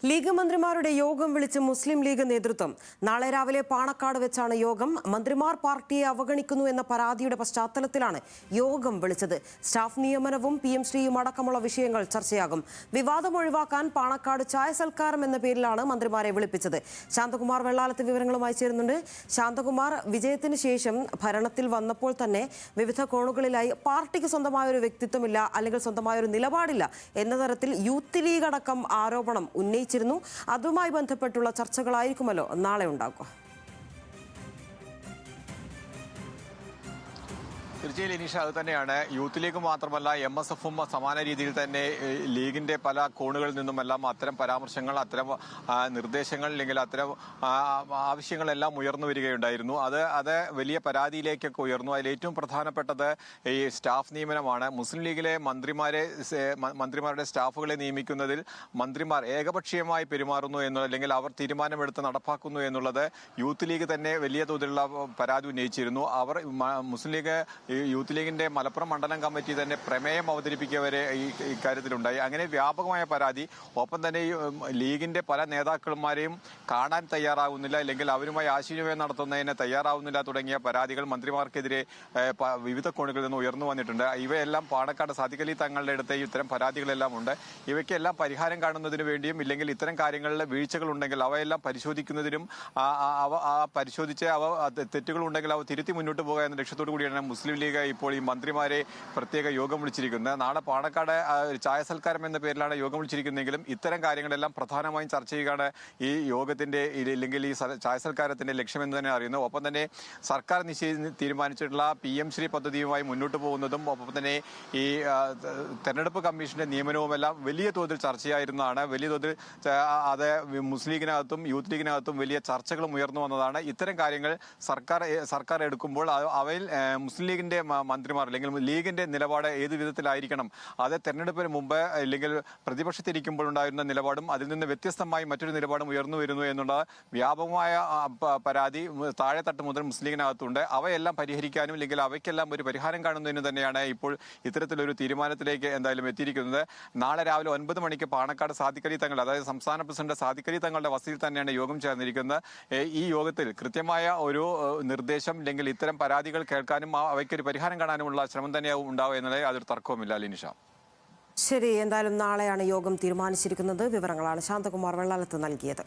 League മന്ത്രിമാരുടെ യോഗം വിളിച്ച് മുസ്ലിം ലീഗ് നേതൃത്വം. നാളെ രാവിലെ പാണക്കാട് വെച്ചാണ് യോഗം. മന്ത്രിമാർ പാർട്ടിയെ അവഗണിക്കുന്നു എന്ന പരാതിയുടെ പശ്ചാത്തലത്തിലാണ് യോഗം വിളിച്ചത്. സ്റ്റാഫ് നിയമനവും PM-ശ്രീയും അടക്കമുള്ള വിഷയങ്ങൾ ചർച്ചയാകും. വിവാദം ഒഴിവാക്കാൻ പാണക്കാട് ചായ സൽക്കാരം എന്ന പേരിലാണ് മന്ത്രിമാരെ വിളിപ്പിച്ചത്. ശാന്തകുമാർ വെള്ളാലത്ത് വിവരങ്ങളുമായി ചേരുന്നുണ്ട്. ശാന്തകുമാർ, വിജയത്തിന് ശേഷം ഭരണത്തിൽ വന്നപ്പോൾ തന്നെ വിവിധ കോണുകളിലായി പാർട്ടിക്ക് സ്വന്തമായൊരു വ്യക്തിത്വമില്ല, അല്ലെങ്കിൽ സ്വന്തമായൊരു നിലപാടില്ല എന്ന തരത്തിൽ യൂത്ത് ലീഗ് അടക്കം ആരോപണം ഉന്നയിച്ചു. അതുമായി ബന്ധപ്പെട്ടുള്ള ചർച്ചകളായിരിക്കുമല്ലോ നാളെ ഉണ്ടാകുക. തീർച്ചയായും ഇനീഷ, അത് തന്നെയാണ്. യൂത്ത് ലീഗ് മാത്രമല്ല, MSFും സമാന രീതിയിൽ തന്നെ ലീഗിന്റെ പല കോണുകളിൽ നിന്നുമെല്ലാം അത്തരം പരാമർശങ്ങൾ, അത്തരം നിർദ്ദേശങ്ങൾ, അല്ലെങ്കിൽ അത്തരം ആവശ്യങ്ങളെല്ലാം ഉയർന്നു വരികയുണ്ടായിരുന്നു. അത് വലിയ പരാതിയിലേക്കൊക്കെ ഉയർന്നു. അതിൽ ഏറ്റവും പ്രധാനപ്പെട്ടത് ഈ സ്റ്റാഫ് നിയമനമാണ്. മുസ്ലിം ലീഗിലെ മന്ത്രിമാരുടെ സ്റ്റാഫുകളെ നിയമിക്കുന്നതിൽ മന്ത്രിമാർ ഏകപക്ഷീയമായി പെരുമാറുന്നു എന്നുള്ളത്, അല്ലെങ്കിൽ അവർ തീരുമാനമെടുത്ത് നടപ്പാക്കുന്നു എന്നുള്ളത് യൂത്ത് ലീഗ് തന്നെ വലിയ തോതിലുള്ള പരാതി ഉന്നയിച്ചിരുന്നു. അവർ മുസ്ലിം ലീഗ് യൂത്ത് ലീഗിന്റെ മലപ്പുറം മണ്ഡലം കമ്മിറ്റി തന്നെ പ്രമേയം അവതരിപ്പിക്കുക വരെ ഇക്കാര്യത്തിലുണ്ടായി. അങ്ങനെ വ്യാപകമായ പരാതി. ഒപ്പം തന്നെ ഈ ലീഗിന്റെ പല നേതാക്കന്മാരെയും കാണാൻ തയ്യാറാവുന്നില്ല, അല്ലെങ്കിൽ അവരുമായി ആശയവിനിമയം നടത്തുന്നതിന് തയ്യാറാവുന്നില്ല തുടങ്ങിയ പരാതികൾ മന്ത്രിമാർക്കെതിരെ വിവിധ കോണുകളിൽ നിന്ന് ഉയർന്നു വന്നിട്ടുണ്ട്. ഇവയെല്ലാം പാണക്കാട് സാദിഖ് അലി തങ്ങളുടെ അടുത്ത് ഇത്തരം പരാതികളെല്ലാം ഉണ്ട്. ഇവയ്ക്കെല്ലാം പരിഹാരം കാണുന്നതിന് വേണ്ടിയും, ഇല്ലെങ്കിൽ ഇത്തരം കാര്യങ്ങളിൽ വീഴ്ചകൾ ഉണ്ടെങ്കിൽ അവയെല്ലാം പരിശോധിക്കുന്നതിനും, പരിശോധിച്ച് തെറ്റുകൾ ഉണ്ടെങ്കിൽ അവ തിരുത്തി മുന്നോട്ട് പോകുക എന്ന ലക്ഷ്യത്തോടു കൂടിയാണ് മുസ്ലിം ലീഗ് ഇപ്പോൾ ഈ മന്ത്രിമാരെ പ്രത്യേക യോഗം വിളിച്ചിരിക്കുന്നത്. നാളെ പാണക്കാട് ചായ സൽക്കാരം എന്ന പേരിലാണ് യോഗം വിളിച്ചിരിക്കുന്നതെങ്കിലും ഇത്തരം കാര്യങ്ങളെല്ലാം പ്രധാനമായും ചർച്ച ചെയ്യുകയാണ് ഈ യോഗത്തിന്റെ, ഇല്ലെങ്കിൽ ഈ ചായ സൽക്കാരത്തിന്റെ ലക്ഷ്യമെന്ന് തന്നെ അറിയുന്നു. ഒപ്പം തന്നെ സർക്കാർ തീരുമാനിച്ചിട്ടുള്ള PM-ശ്രീ പദ്ധതിയുമായി മുന്നോട്ട് പോകുന്നതും, ഒപ്പം തന്നെ ഈ തെരഞ്ഞെടുപ്പ് കമ്മീഷന്റെ നിയമനവുമെല്ലാം വലിയ തോതിൽ ചർച്ചയായിരുന്നതാണ്. വലിയ തോതിൽ അത് മുസ്ലിം ലീഗിനകത്തും യൂത്ത് ലീഗിനകത്തും വലിയ ചർച്ചകളും ഉയർന്നു വന്നതാണ്. ഇത്തരം കാര്യങ്ങൾ സർക്കാർ എടുക്കുമ്പോൾ അവയിൽ മുസ്ലിം ലീഗിന്റെ മന്ത്രിമാർ, അല്ലെങ്കിൽ ലീഗിന്റെ നിലപാട് ഏത് വിധത്തിലായിരിക്കണം, അത് തെരഞ്ഞെടുപ്പിന് മുമ്പ് അല്ലെങ്കിൽ പ്രതിപക്ഷത്തിരിക്കുമ്പോൾ ഉണ്ടായിരുന്ന നിലപാടും അതിൽ നിന്ന് വ്യത്യസ്തമായി മറ്റൊരു നിലപാടും ഉയർന്നു വരുന്നു എന്നുള്ള വ്യാപകമായ പരാതി താഴെത്തട്ട് മുതൽ മുസ്ലിം ലീഗിനകത്തുണ്ട്. അവയെല്ലാം പരിഹരിക്കാനും, അല്ലെങ്കിൽ അവയ്ക്കെല്ലാം ഒരു പരിഹാരം കാണുന്നതിന് തന്നെയാണ് ഇപ്പോൾ ഇത്തരത്തിലൊരു തീരുമാനത്തിലേക്ക് എന്തായാലും എത്തിയിരിക്കുന്നത്. നാളെ രാവിലെ 9 മണിക്ക് പാണക്കാട് സാദിഖ് അലി തങ്ങൾ, അതായത് സംസ്ഥാന പ്രസിഡന്റ് സാദിഖ് അലി തങ്ങളുടെ വസതിയിൽ തന്നെയാണ് യോഗം ചേർന്നിരിക്കുന്നത്. ഈ യോഗത്തിൽ കൃത്യമായ ഒരു നിർദ്ദേശം, അല്ലെങ്കിൽ ഇത്തരം പരാതികൾ കേൾക്കാനും അവയ്ക്കൊരു പരിഹാരം കാണാനുമുള്ള ശ്രമം തന്നെയാവും ഉണ്ടാവുക എന്നതിൽ അതൊരു തർക്കവുമില്ല. ലിനിഷ, ശരി, എന്തായാലും നാളെയാണ് യോഗം തീരുമാനിച്ചിരിക്കുന്നത്. വിവരങ്ങളാണ് ശാന്തകുമാർ വെള്ളാലത്ത് നൽകിയത്.